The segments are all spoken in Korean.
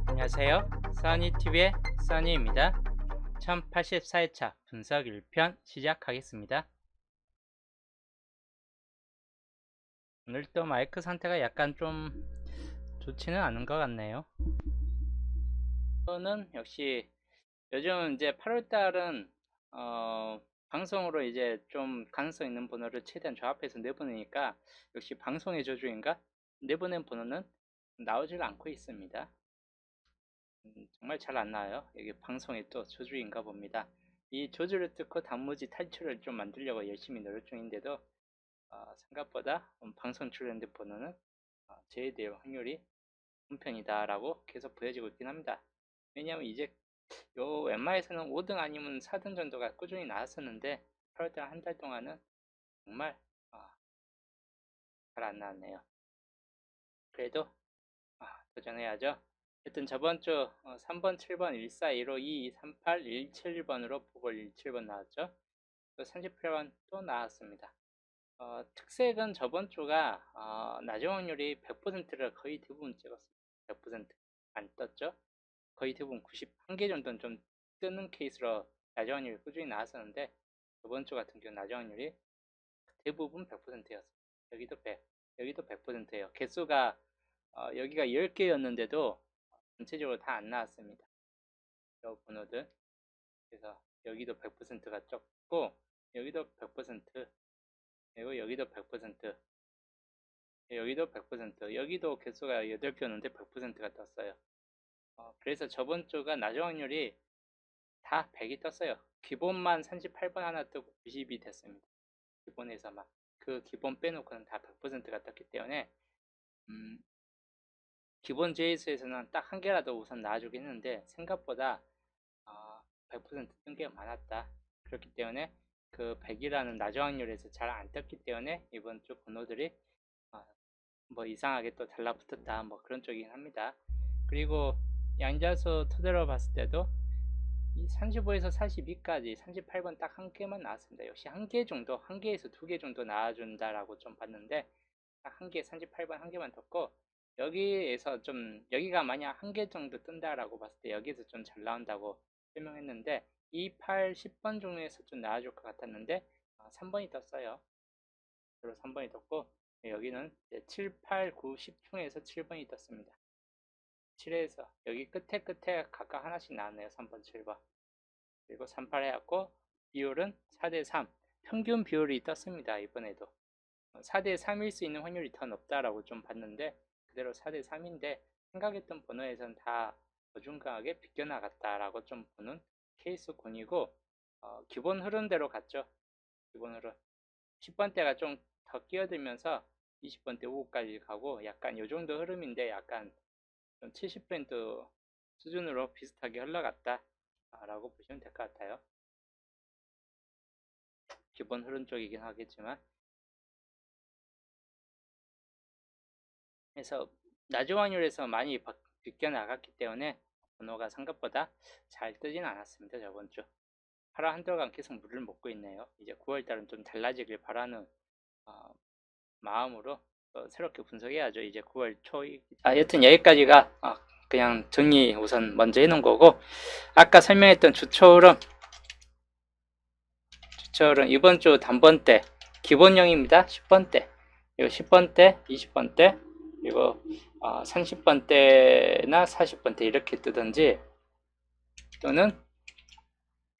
안녕하세요. 써니TV의 써니입니다. 1084회차 분석 1편 시작하겠습니다. 오늘도 마이크 상태가 약간 좀 좋지는 않은 것 같네요. 저는 역시 요즘 이제 8월달은 방송으로 이제 좀 가능성 있는 번호를 최대한 조합해서 내보내니까 역시 방송의 저주인가? 내보낸 번호는 나오질 않고 있습니다. 정말 잘 안 나와요. 이게 방송의 또 저주인가 봅니다. 이 저주를 뚫고 단무지 탈출을 좀 만들려고 열심히 노력 중인데도 생각보다 방송 출연된 번호는 제외될 확률이 높은 편이다라고 계속 보여지고 있긴 합니다. 왜냐하면 이제 요 웬만해서는 5등 아니면 4등 정도가 꾸준히 나왔었는데 8월달 한 달 동안은 정말 잘 안 나왔네요. 그래도 도전해야죠. 하여튼 저번 주 3번, 7번, 14, 15, 22, 38, 171번으로 보궐 17번 나왔죠. 또 38번 또 나왔습니다. 특색은 저번 주가 낮은 확률이 100%를 거의 대부분 찍었습니다. 100%안 떴죠. 거의 대부분 91개 정도는 좀 뜨는 케이스로 낮은 확률이 꾸준히 나왔었는데 저번 주 같은 경우 낮은 확률이 대부분 100%였어요. 여기도 100, 여기도 100%예요. 개수가 여기가 10개였는데도 전체적으로 다 안 나왔습니다. 이 번호들. 그래서 여기도 100%가 적고 여기도 100%, 그리고 여기도 100%, 여기도 100%, 여기도 개수가 8개였는데 100%가 떴어요. 그래서 저번 주가 낮은 확률이 다 100이 떴어요. 기본만 38번 하나 뜨고 90이 됐습니다. 기본에서만. 그 기본 빼놓고는 다 100%가 떴기 때문에 기본 JS에서는 딱 한 개라도 우선 나와주긴 했는데 생각보다 100% 뜬 게 많았다. 그렇기 때문에 그 100이라는 낮은 확률에서 잘 안 떴기 때문에 이번 주 번호들이 뭐 이상하게 또 달라붙었다 뭐 그런 쪽이긴 합니다. 그리고 양자수 토대로 봤을 때도 35에서 42까지 38번 딱 한 개만 나왔습니다. 역시 한 개 정도, 한 개에서 두 개 정도 나와준다라고 좀 봤는데 딱 한 개, 38번 한 개만 떴고 여기에서 좀 여기가 만약 한 개 정도 뜬다라고 봤을 때 여기에서 좀 잘 나온다고 설명했는데 2, 8, 10번 중에서 좀 나와줄 것 같았는데 3번이 떴어요. 그리고 3번이 떴고 여기는 7, 8, 9, 10 중에서 7번이 떴습니다. 7에서 여기 끝에 각각 하나씩 나왔네요. 3번, 7번. 그리고 38 해갖고 비율은 4대3 평균 비율이 떴습니다. 이번에도 4대3일 수 있는 확률이 더 높다라고 좀 봤는데 그대로 4대3인데 생각했던 번호에선 다 어중간하게 비껴나갔다라고 좀 보는 케이스군이고 기본 흐름대로 갔죠. 기본 흐름 10번대가 좀 더 끼어들면서 20번대 오후까지 가고 약간 요 정도 흐름인데 약간 좀 70% 수준으로 비슷하게 흘러갔다 라고 보시면 될 것 같아요. 기본 흐름 쪽이긴 하겠지만 그래서 낮은 확률에서 많이 비껴나갔기 때문에 번호가 생각보다 잘 뜨진 않았습니다. 저번 주 8월 한 달간 계속 물을 먹고 있네요. 이제 9월달은 좀 달라지길 바라는 마음으로 새롭게 분석해야죠. 이제 9월 초 여튼 여기까지가 그냥 정리 우선 먼저 해놓은 거고 아까 설명했던 주초 흐름 이번 주 단번대 기본형입니다. 10번대 그리고 10번대 20번대 그리고 30번대나 40번대 이렇게 뜨든지 또는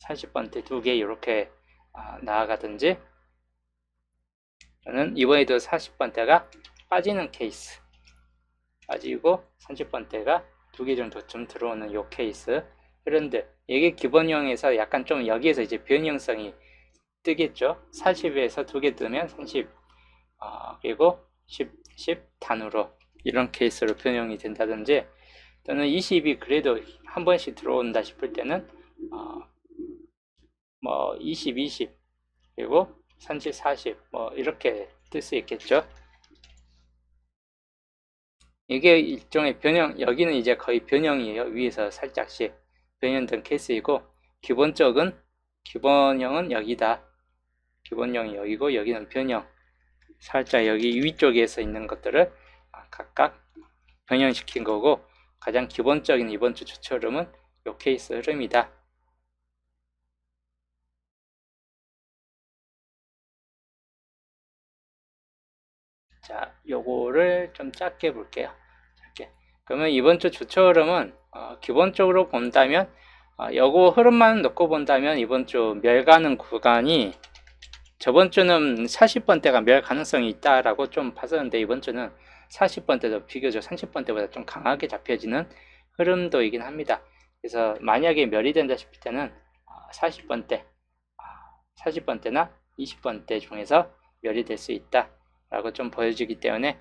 40번대 두 개 이렇게 나아가든지 저는 이번에도 40번대가 빠지는 케이스 빠지고 30번대가 두 개 정도 좀 들어오는 요 케이스 그런데 이게 기본형에서 약간 좀 여기에서 이제 변형성이 뜨겠죠. 40에서 두 개 뜨면 30 그리고 10 단으로 이런 케이스로 변형이 된다든지 또는 20이 그래도 한 번씩 들어온다 싶을 때는 뭐 20 그리고 30, 40 뭐 이렇게 뜰 수 있겠죠. 이게 일종의 변형, 여기는 이제 거의 변형이에요. 위에서 살짝씩 변형된 케이스이고 기본형은 여기다. 기본형이 여기고 여기는 변형. 살짝 여기 위쪽에서 있는 것들을 각각 변형시킨 거고, 가장 기본적인 이번 주 주체 흐름은 요 케이스 흐름이다. 자, 요거를 좀 짧게 볼게요. 짧게. 그러면 이번 주 주체 흐름은 기본적으로 본다면 요거 흐름만 놓고 본다면 이번 주 멸 가는 구간이 저번 주는 40번대가 멸 가능성이 있다라고 좀 봤었는데 이번 주는 40번대도 비교적 30번대보다 좀 강하게 잡혀지는 흐름도이긴 합니다. 그래서 만약에 멸이 된다 싶을 때는 40번대, 40번대나 20번대 중에서 멸이 될 수 있다 라고 좀 보여지기 때문에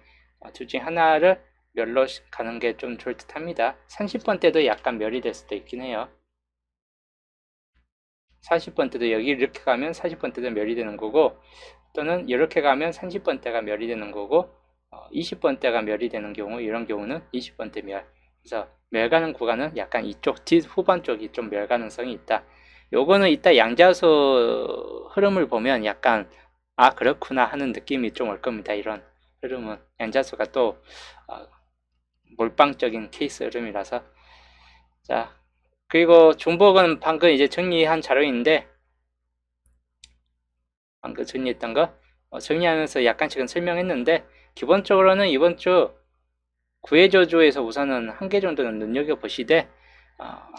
둘 중에 하나를 멸로 가는 게 좀 좋을 듯 합니다. 30번대도 약간 멸이 될 수도 있긴 해요. 40번대도 여기 이렇게 가면 40번대도 멸이 되는 거고, 또는 이렇게 가면 30번대가 멸이 되는 거고, 20번대가 멸이 되는 경우, 이런 경우는 20번대 멸. 그래서 멸 가는 구간은 약간 이쪽 뒷 후반 쪽이 좀 멸 가능성이 있다. 요거는 이따 양자수 흐름을 보면 약간 그렇구나 하는 느낌이 좀 올 겁니다. 이런 흐름은 양자수가 또 몰빵적인 케이스 흐름이라서. 자, 그리고 중복은 방금 이제 정리한 자료인데, 방금 정리했던 거 정리하면서 약간씩은 설명했는데, 기본적으로는 이번 주 구해저주에서 우선은 한 개 정도는 눈여겨보시되,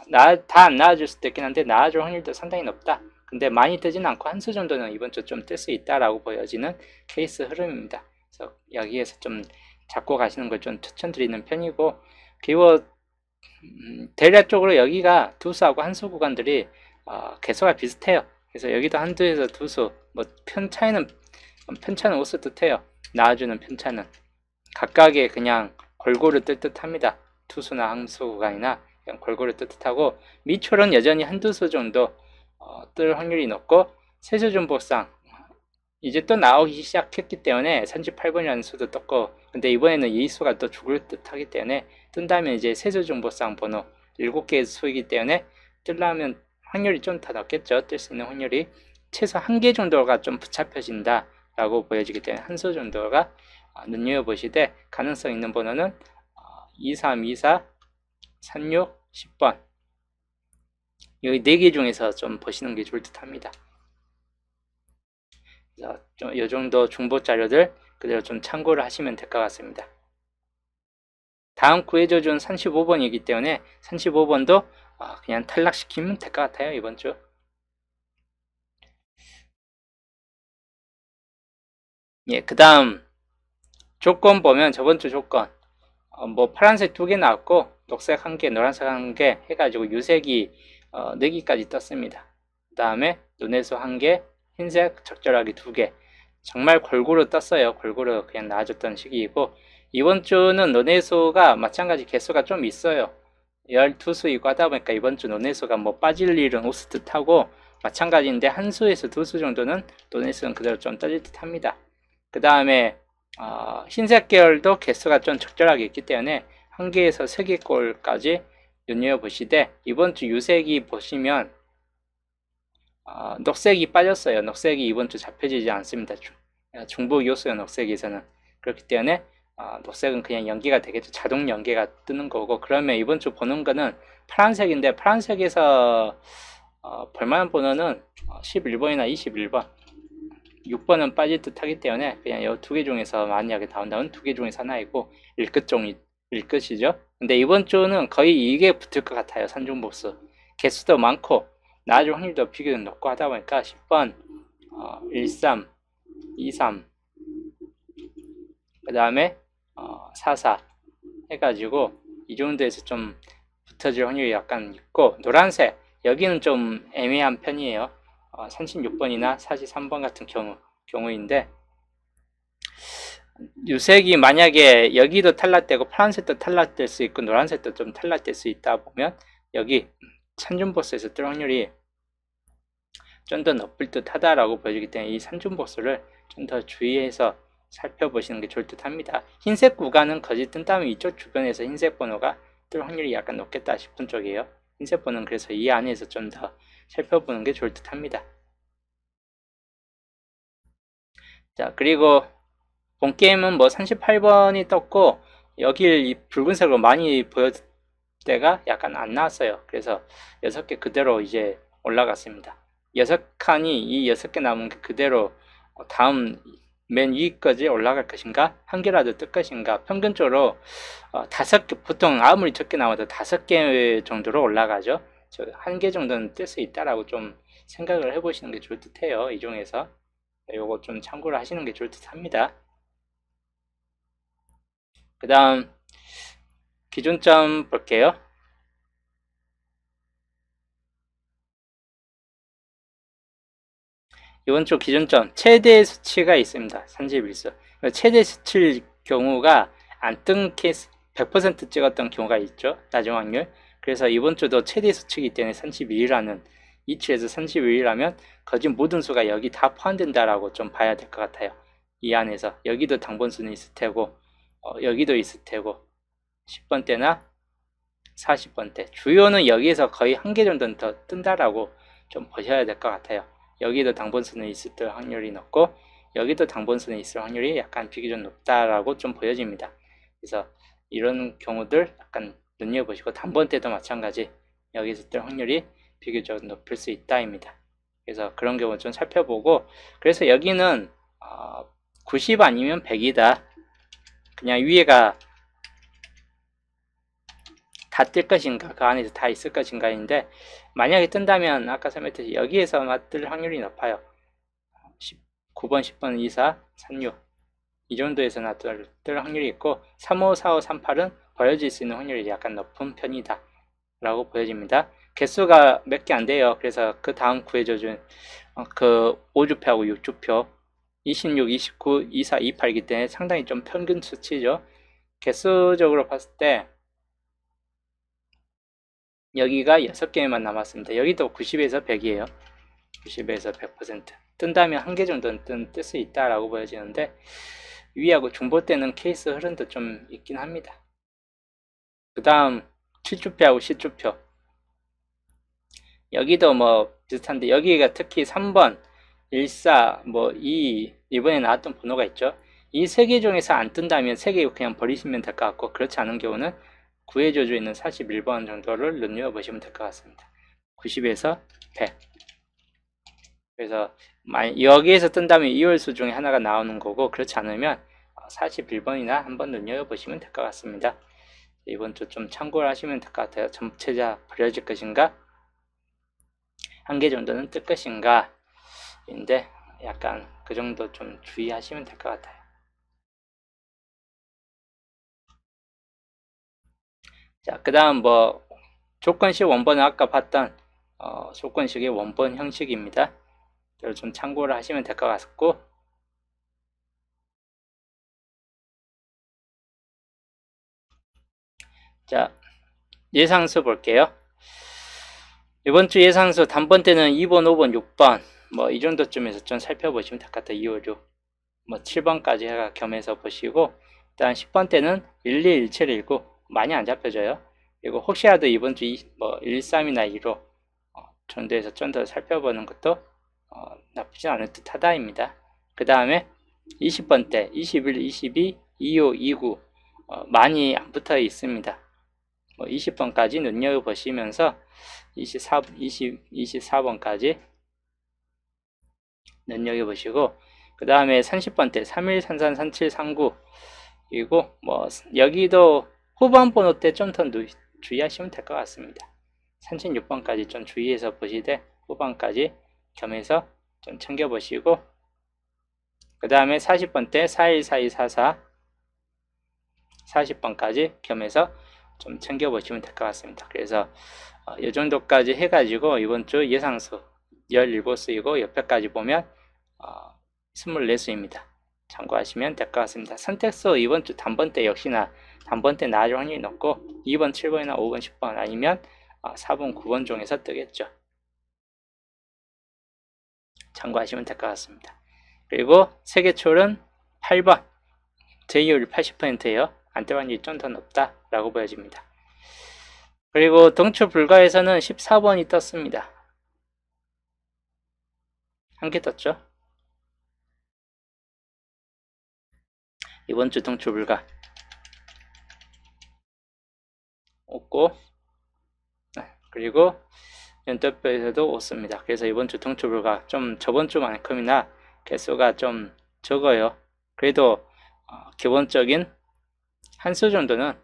다 안 나와줄 수도 있긴 한데 나와줄 확률도 상당히 높다. 근데 많이 뜨진 않고 한 수 정도는 이번 주 좀 뜰 수 있다라고 보여지는 케이스 흐름입니다. 그래서 여기에서 좀 잡고 가시는 걸 좀 추천드리는 편이고, 그리고 대략적으로 여기가 두수하고 한수 구간들이 개수가 비슷해요. 그래서 여기도 한두에서 두수, 뭐 편차는 5수 뜻해요. 나와주는 편차는 각각의 그냥 골고루 뜰 듯합니다. 투수나 함수 구간이나 그냥 골고루 뜰 듯하고, 미철은 여전히 한두 수 정도 뜰 확률이 높고, 세수 중복상 이제 또 나오기 시작했기 때문에 38번이라는 수도 떴고, 근데 이번에는 이 수가 또 죽을 듯 하기 때문에 뜬다면 이제 세수 중복상 번호 7개의 수이기 때문에 뜨려면 확률이 좀 더 높겠죠. 뜰 수 있는 확률이 최소 1개 정도가 좀 붙잡혀진다 라고 보여지기 때문에 한 수 정도가 눈여겨보시되, 가능성 있는 번호는 23, 24, 36, 10번 여기 4개 중에서 좀 보시는 게 좋을 듯 합니다. 이 정도 중보 자료들 그대로 좀 참고를 하시면 될 것 같습니다. 다음 구해줘준 35번이기 때문에 35번도 그냥 탈락시키면 될 것 같아요. 이번 주. 예, 그 다음 조건 보면 저번 주 조건 뭐 파란색 2개 나왔고 녹색 1개, 노란색 1개 해가지고 유색이 4개까지 떴습니다. 그 다음에 눈에서 1개, 흰색 적절하게 2개, 정말 골고루 떴어요. 골고루 그냥 나와줬던 시기이고, 이번 주는 논해수가 마찬가지 개수가 좀 있어요. 12수이고 하다 보니까 이번 주 논해수가 뭐 빠질 일은 없을 듯 하고, 마찬가지인데 한 수에서 2수 정도는 논해수는 그대로 좀 떠질 듯 합니다. 그 다음에 흰색 계열도 개수가 좀 적절하게 있기 때문에 1개에서 3개꼴까지 눈여겨보시되, 이번 주 유색이 보시면 녹색이 빠졌어요. 녹색이 이번 주 잡혀지지 않습니다. 중복 요소요, 녹색에서는. 그렇기 때문에 녹색은 그냥 연기가 되겠죠. 자동 연계가 뜨는 거고, 그러면 이번 주 보는 거는 파란색인데, 파란색에서 볼만한 번호는 11번이나 21번, 6번은 빠질 듯 하기 때문에 그냥 이 2개 중에서 만약에 나온다면 2개 중에서 하나이고, 1끝이죠. 근데 이번 주는 거의 이게 붙을 것 같아요. 산중복수 개수도 많고 나아질 확률도 비교적 높고 하다 보니까 10번 13, 23, 그 다음에 44 해가지고 이 정도에서 좀 붙어질 확률이 약간 있고, 노란색 여기는 좀 애매한 편이에요. 36번이나 43번 같은 경우인데, 유색이 만약에 여기도 탈락되고 파란색도 탈락될 수 있고 노란색도 좀 탈락될 수 있다 보면 여기 산중보스에서 뜰 확률이 좀 더 높을 듯 하다라고 보여지기 때문에 이 산중보스를 좀 더 주의해서 살펴보시는 게 좋을 듯 합니다. 흰색 구간은 거짓 뜬다면 이쪽 주변에서 흰색 번호가 뜰 확률이 약간 높겠다 싶은 쪽이에요. 흰색 번호는 그래서 이 안에서 좀 더 살펴보는 게 좋을 듯 합니다. 자, 그리고 본게임은 뭐 38번이 떴고, 여길 이 붉은색으로 많이 보였을 때가 약간 안 나왔어요. 그래서 6개 그대로 이제 올라갔습니다. 6칸이 이 6개 남은 게 그대로 다음 맨 위까지 올라갈 것인가, 한 개라도 뜰 것인가. 평균적으로 5개, 보통 아무리 적게 나와도 5개 정도로 올라가죠. 한 개 정도는 뜰 수 있다라고 좀 생각을 해보시는 게 좋을 듯 해요. 이 중에서 요거 좀 참고를 하시는 게 좋을 듯 합니다. 그 다음 기준점 볼게요. 이번 주 기준점 최대 수치가 있습니다. 31수. 최대 수치일 경우가 안 뜬 케이스 100% 찍었던 경우가 있죠. 나중 확률. 그래서 이번 주도 최대 수치이기 때문에 31이라는 이치에서 31이라면 거진 모든 수가 여기 다 포함된다라고 좀 봐야 될 것 같아요. 이 안에서 여기도 당번수는 있을 테고 여기도 있을 테고 10번대나 40번대 주요는 여기에서 거의 한 개 정도는 더 뜬다라고 좀 보셔야 될 것 같아요. 여기도 당번수는 있을 확률이 높고 여기도 당번수는 있을 확률이 약간 비교적 높다라고 좀 보여집니다. 그래서 이런 경우들 약간 눈여보시고 단번대도 마찬가지 여기서 뜰 확률이 비교적 높을 수 있다입니다. 그래서 그런 경우 좀 살펴보고 그래서 여기는 90 아니면 100이다. 그냥 위에가 다 뜰 것인가 그 안에서 다 있을 것인가인데 만약에 뜬다면 아까 설명했듯이 여기에서 뜰 확률이 높아요. 9번, 10번, 24, 36 이 정도에서 뜰 확률이 있고 35, 45, 38은 버려질 수 있는 확률이 약간 높은 편이다 라고 보여집니다. 개수가 몇 개 안 돼요. 그래서 그 다음 구해줘준 그 5주표하고 6주표 26, 29, 24, 28이기 때문에 상당히 좀 평균 수치죠. 개수적으로 봤을 때 여기가 6개만 남았습니다. 여기도 90에서 100이에요. 90에서 100% 뜬다면 한 개 정도는 뜰 수 있다라고 보여지는데 위하고 중보 때는 케이스 흐름도 좀 있긴 합니다. 그 다음 7주표하고 10주표 여기도 뭐 비슷한데 여기가 특히 3번 14, 뭐 2, 이번에 나왔던 번호가 있죠. 이 세 개 중에서 안 뜬다면 세 개 그냥 버리시면 될 것 같고 그렇지 않은 경우는 구해줘져 있는 41번 정도를 눈여보시면 될 것 같습니다. 90에서 100 그래서 여기에서 뜬다면 2월수 중에 하나가 나오는 거고 그렇지 않으면 41번이나 한번 눈여보시면 될 것 같습니다. 이번 주 좀 참고를 하시면 될 것 같아요. 전체자 버려질 것인가 한 개 정도는 뜰 것인가 인데 약간 그 정도 좀 주의하시면 될 것 같아요. 자, 그 다음 뭐 조건식 원본은 아까 봤던 조건식의 원본 형식입니다. 이걸 좀 참고를 하시면 될 것 같고 자 예상수 볼게요. 이번 주 예상수 단번대는 2번, 5번, 6번 뭐 이 정도쯤에서 좀 살펴보시면 될 것 같아요. 2, 5, 6, 뭐 7번까지 해가 겸해서 보시고 일단 10번대는 1, 2, 1, 7, 19 많이 안 잡혀져요. 그리고 혹시라도 이번 주 뭐 1, 3이나 2로 정도에서 좀 더 살펴보는 것도 나쁘지 않을 듯 하다입니다. 그 다음에 20번대 21, 22, 25, 29 많이 안 붙어 있습니다. 20번까지 눈여보시면서 24번까지 눈여겨보시고 그 다음에 30번대 31, 33, 37, 39 그리고 뭐 여기도 후반 번호 때 좀 더 주의하시면 될 것 같습니다. 36번까지 좀 주의해서 보시되 후반까지 겸해서 좀 챙겨보시고 그 다음에 40번대 41, 42, 44 40번까지 겸해서 좀 챙겨보시면 될 것 같습니다. 그래서 이 정도까지 해가지고 이번 주 예상수 17수이고 옆에까지 보면 24수입니다. 참고하시면 될 것 같습니다. 선택수 이번 주 단번대 역시나 단번대 나아질 확률이 높고 2번, 7번이나 5번, 10번 아니면 4번, 9번 중에서 뜨겠죠. 참고하시면 될 것 같습니다. 그리고 세계초는 8번 제이율 80%예요. 안뜰 확률이 좀 더 높다라고 보여집니다. 그리고 동출 불가에서는 14번이 떴습니다. 한 개 떴죠. 이번 주 동출 불가 없고, 그리고 연도표에서도 없습니다. 그래서 이번 주 동추불가 좀 저번 주만큼이나 개수가 좀 적어요. 그래도 기본적인 한수 정도는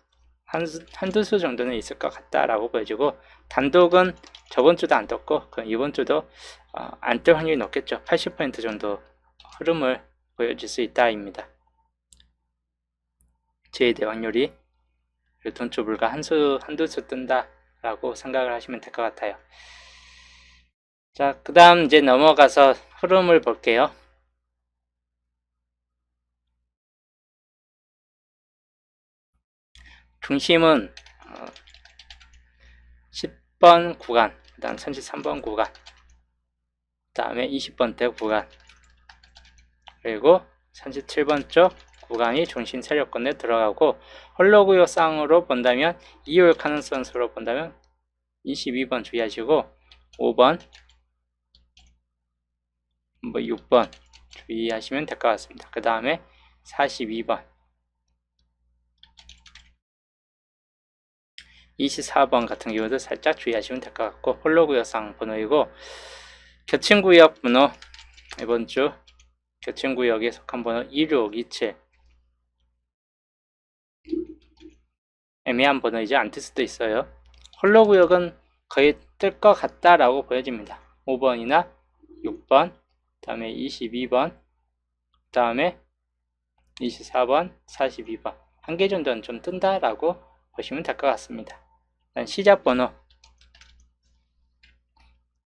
한두 수 정도는 있을 것 같다라고 보여지고, 단독은 저번 주도 안 떴고 이번 주도 안 뜰 확률이 높겠죠. 80% 정도 흐름을 보여줄 수 있다입니다. 제외대 확률이 동추불가 한두 수 뜬다 라고 생각을 하시면 될 것 같아요. 자, 그 다음 이제 넘어가서 흐름을 볼게요. 중심은 10번 구간, 그 다음 33번 구간, 그 다음에 20번대 구간, 그리고 37번 쪽 구간이 중심 세력권에 들어가고, 홀로구역상으로 본다면 2월 가능성으로 본다면 22번 주의하시고, 5번, 6번 주의하시면 될 것 같습니다. 그 다음에 42번, 24번 같은 경우도 살짝 주의하시면 될 것 같고, 홀로구역상 번호이고, 겹친구역 번호, 이번 주 겹친구역에 속한 번호 2627, 애매한 번호이지 않을 수도 있어요. 홀로구역은 거의 뜰 것 같다라고 보여집니다. 5번이나 6번, 그 다음에 22번, 그 다음에 24번, 42번 한 개 정도는 좀 뜬다라고 보시면 될 것 같습니다. 시작 번호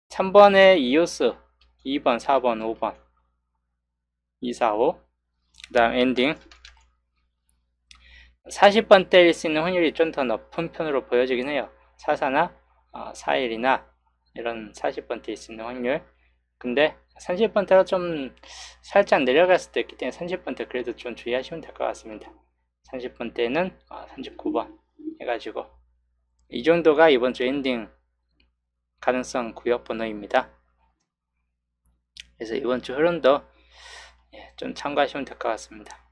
3번에 이오스, 2번, 4번, 5번, 2, 4, 5, 그 다음 엔딩 40번 때릴 수 있는 확률이 좀 더 높은 편으로 보여지긴 해요. 44나 41이나 이런 40번 때릴 수 있는 확률. 근데 30번대가 좀 살짝 내려갈 수도 있기 때문에 30번대 그래도 좀 주의하시면 될 것 같습니다. 30번대는 39번 해가지고 이 정도가 이번 주 엔딩 가능성 구역 번호입니다. 그래서 이번 주 흐름도 좀 참고하시면 될 것 같습니다.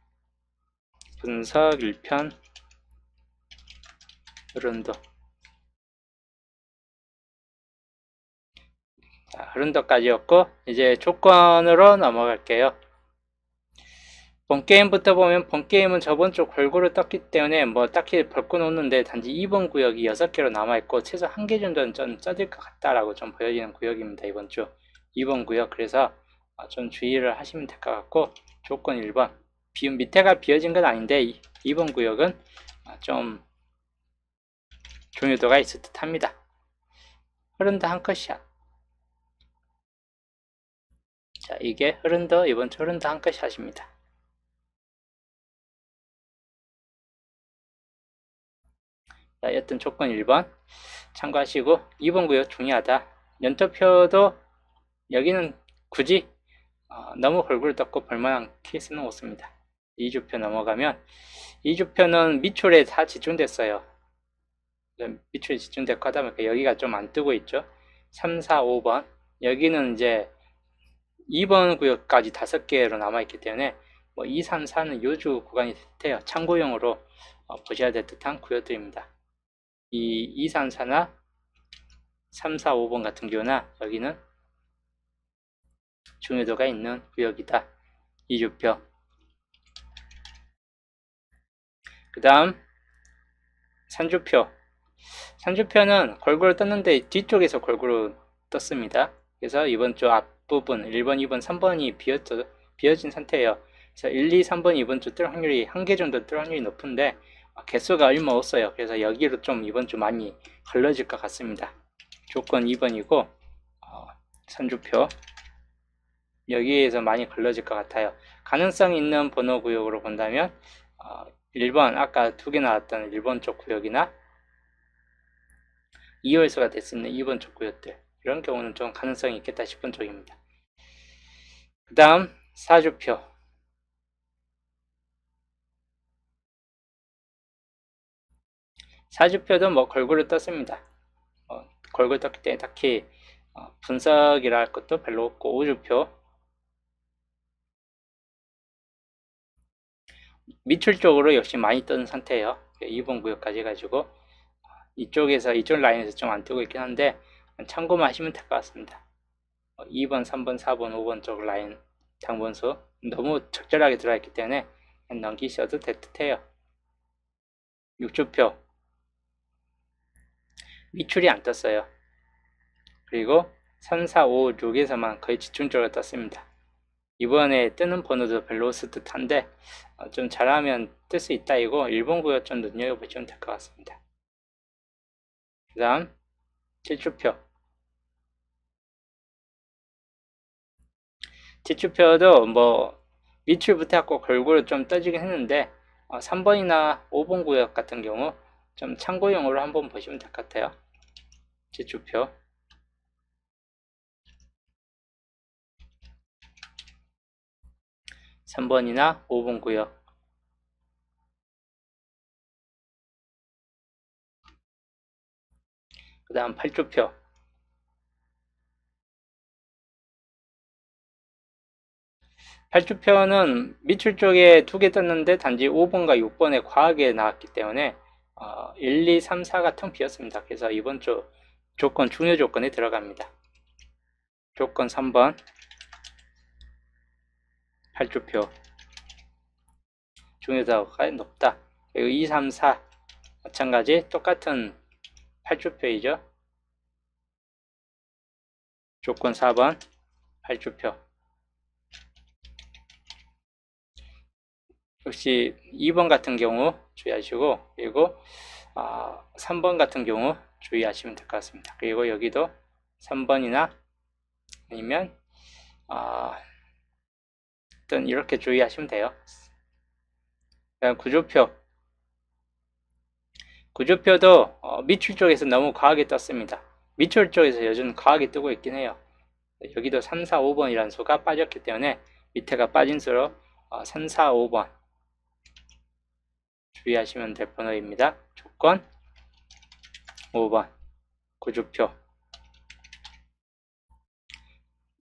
분석 1편 흐름도, 자, 흐름도까지였고 이제 조건으로 넘어갈게요. 본게임부터 보면, 본게임은 저번 주 골고루 떴기 때문에 뭐 딱히 볼 건 없는데, 단지 2번 구역이 6개로 남아있고 최소 1개 정도는 좀 써질 것 같다라고 좀 보여지는 구역입니다. 이번 주 2번 구역. 그래서 좀 주의를 하시면 될 것 같고, 조건 1번 밑에가 비어진 건 아닌데 2번 구역은 좀 중요도가 있을 듯 합니다. 흐름도 한 컷이야. 자, 이게 흐름도, 이번 주 흐름도 한 컷샷입니다. 자, 여튼 조건 1번 참고하시고, 2번 구역 중요하다. 연도표도 여기는 굳이 너무 골고루 떴고 볼만한 케이스는 없습니다. 2주표 넘어가면, 2주표는 밑줄에 다 집중됐어요. 밑줄에 집중됐고 하다 보니까 여기가 좀 안 뜨고 있죠. 3, 4, 5번 여기는 이제 2번 구역까지 5개로 남아있기 때문에 2, 3, 4는 요주 구간이 돼요. 참고용으로 보셔야 될 듯한 구역들입니다. 이 2, 3, 4나 3, 4, 5번 같은 경우나 여기는 중요도가 있는 구역이다. 2주표. 그 다음 3주표. 3주표는 골고루 떴는데 뒤쪽에서 골고루 떴습니다. 그래서 이번 주 앞부분 1번, 2번, 3번이 비어진 상태예요. 그래서 1, 2, 3번 이번 주 뜰 확률이 1개 정도 뜰 확률이 높은데 개수가 얼마 없어요. 그래서 여기로 좀 이번 주 많이 걸러질 것 같습니다. 조건 2번이고 3주표 여기에서 많이 걸러질 것 같아요. 가능성 있는 번호 구역으로 본다면 1번, 아까 2개 나왔던 1번 쪽 구역이나 2월수가 될 수 있는 2번 쪽 구역들, 이런 경우는 좀 가능성이 있겠다 싶은 쪽입니다. 그 다음 4주표. 4주표도 뭐 골고루 떴습니다. 골고루 떴기 때문에 딱히 분석이라 할 것도 별로 없고, 5주표 밑줄 쪽으로 역시 많이 뜬 상태예요. 2번 구역까지 해가지고 이쪽에서 이쪽 라인에서 좀 안 뜨고 있긴 한데 참고만 하시면 될 것 같습니다. 2번, 3번, 4번, 5번 쪽 라인 당분수 너무 적절하게 들어가 있기 때문에 그냥 넘기셔도 될 듯해요. 6주표 밑줄이 안 떴어요. 그리고 3, 4, 5, 6에서만 거의 집중적으로 떴습니다. 이번에 뜨는 번호도 별로 없을 듯한데 좀 잘하면 뜰 수 있다 이거 일본 구역 좀 눈여겨보시면 될 것 같습니다. 그 다음 7주표 7주표도 뭐 밑줄부터 갖고 골고루 좀 떠지긴 했는데 3번이나 5번 구역 같은 경우 좀 참고용으로 한번 보시면 될 것 같아요. 7주표 3번이나 5번 구역 그 다음 8주표 8주표는 밑줄 쪽에 2개 떴는데 단지 5번과 6번에 과하게 나왔기 때문에 1, 2, 3, 4가 텅 비었습니다. 그래서 이번 주 조건 중요 조건에 들어갑니다. 조건 3번 8주표 중요도가 높다. 그리고 2, 3, 4 마찬가지 똑같은 8주표이죠. 조건 4번 8주표 역시 2번 같은 경우 주의하시고 그리고 3번 같은 경우 주의하시면 될 것 같습니다. 그리고 여기도 3번이나 아니면 일단 이렇게 주의하시면 돼요. 그다음 구조표도 밑줄 쪽에서 너무 과하게 떴습니다. 밑줄 쪽에서 요즘 과하게 뜨고 있긴 해요. 여기도 3, 4, 5번이라는 수가 빠졌기 때문에 밑에가 빠진 수로 3, 4, 5번 주의하시면 될 번호입니다. 조건 5번 구조표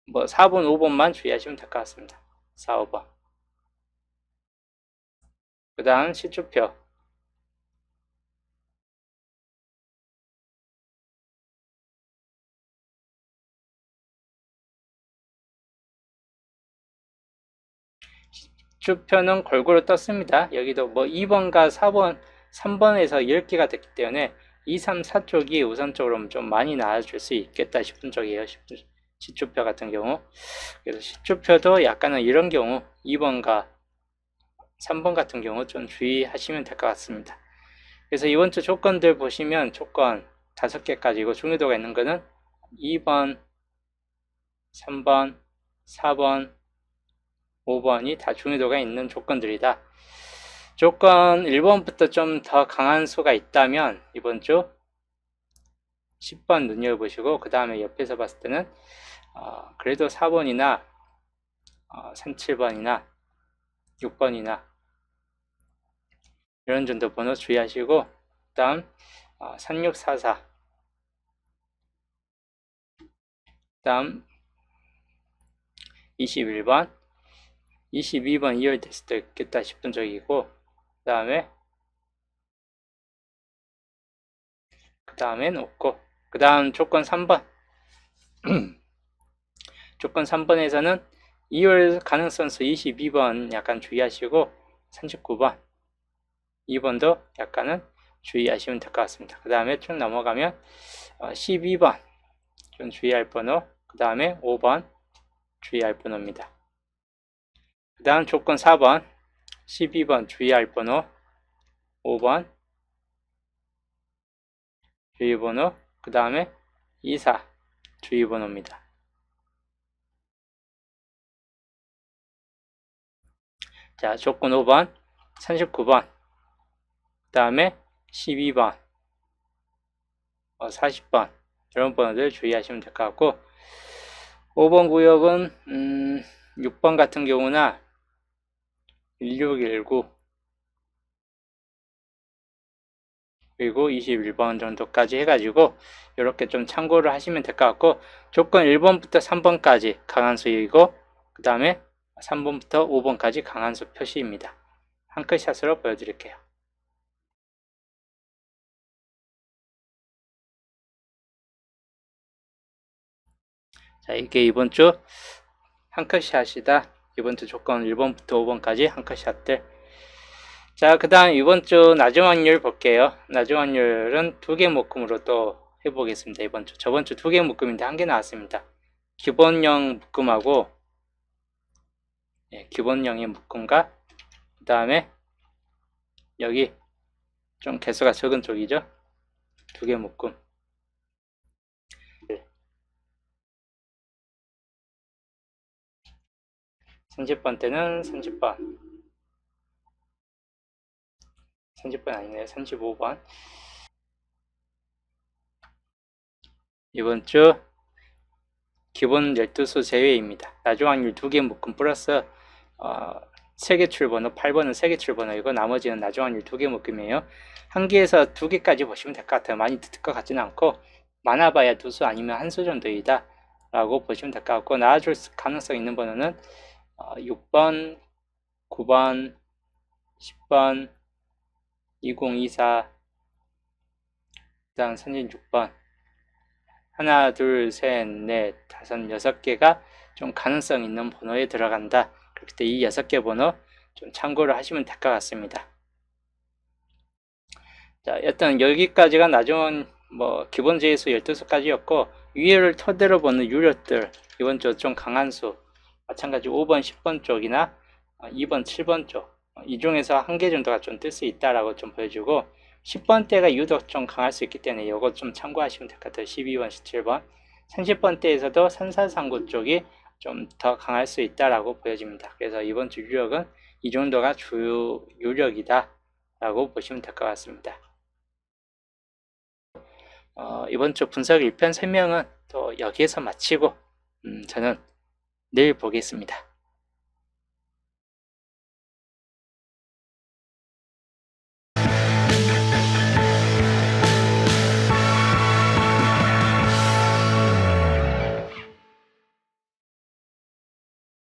뭐 4번, 5번만 주의하시면 될 것 같습니다. 4, 5번 그 다음 시주표 시주표는 골고루 떴습니다. 여기도 뭐 2번과 4번, 3번에서 10개가 됐기 때문에 2, 3, 4 쪽이 우선적으로 좀 많이 나와줄 수 있겠다 싶은 쪽이에요. 시주표 같은 경우 그래서 시주표도 약간은 이런 경우 2번과 3번 같은 경우 좀 주의하시면 될 것 같습니다. 그래서 이번 주 조건들 보시면 조건 5개까지고 중요도가 있는 거는 2번, 3번, 4번, 5번이 다 중요도가 있는 조건들이다. 조건 1번부터 좀 더 강한 수가 있다면 이번 주 10번 눈여겨보시고 그 다음에 옆에서 봤을 때는 그래도 4번이나 37번이나 6번이나 이런 정도 번호 주의하시고 그 다음 3644 그 다음 21번 22번 2월 됐을 때 있겠다 싶은 적이고 그 다음엔 없고 그 다음 조건 3번 조건 3번에서는 2월 가능성수 22번 약간 주의하시고 39번 2번도 약간은 주의하시면 될 것 같습니다. 그 다음에 쭉 넘어가면 12번 좀 주의할 번호 그 다음에 5번 주의할 번호입니다. 그 다음 조건 4번 12번 주의할 번호 5번 주의번호 그 다음에 24 주의번호입니다. 자 조건 5번 39번 그 다음에 12번 40번 이런 번호들 주의하시면 될 것 같고 5번 구역은 6번 같은 경우나 1619 그리고 21번 정도까지 해가지고 이렇게 좀 참고를 하시면 될 것 같고 조건 1번부터 3번까지 강한 수이고 그 다음에 3번부터 5번까지 강한 수 표시입니다. 한끗샷으로 보여드릴게요. 자, 이게 이번 주 한 컷샷이다. 이번 주 조건 1번부터 5번까지 한 컷샷들. 자, 그 다음 이번 주 낮은 확률 볼게요. 낮은 확률은 2개 묶음으로 또 해보겠습니다. 이번 주. 저번 주 2개 묶음인데 1개 나왔습니다. 기본형 묶음하고, 기본형의 묶음과, 그 다음에 여기 좀 개수가 적은 쪽이죠. 2개 묶음. 30번 때는 30번. 30번 아니네요. 35번. 이번 주 기본 12수 제외입니다. 낮은 확률 2개 묶음 플러스 3개 출번호, 8번은 3개 출번호이고 나머지는 낮은 확률 2개 묶음이에요. 1개에서 2개까지 보시면 될 것 같아요. 많이 듣을 것 같지는 않고 많아봐야 2수 아니면 1수 정도이다 라고 보시면 될 것 같고, 나아질 가능성 있는 번호는 6번, 9번, 10번, 2024, 그 다음 선진 6번, 하나, 둘, 셋, 넷, 다섯, 6개가 좀 가능성 있는 번호에 들어간다. 그렇기 때문에 이 6개 번호 좀 참고를 하시면 될 것 같습니다. 자, 일단 여기까지가 나중은 기본 제수 12수까지였고, 위를 토대로 보는 유료들, 이번 주 좀 강한 수, 마찬가지 5번, 10번 쪽이나 2번, 7번 쪽, 이 중에서 한 개 정도가 좀 뜰 수 있다라고 좀 보여주고, 10번대가 유독 좀 강할 수 있기 때문에 이거 좀 참고하시면 될 것 같아요. 12번, 17번. 30번대에서도 3439 쪽이 좀 더 강할 수 있다라고 보여집니다. 그래서 이번 주 유력은 이 정도가 주요 유력이다 라고 보시면 될 것 같습니다. 이번 주 분석 1편 설명은 또 여기에서 마치고 저는 내일 보겠습니다.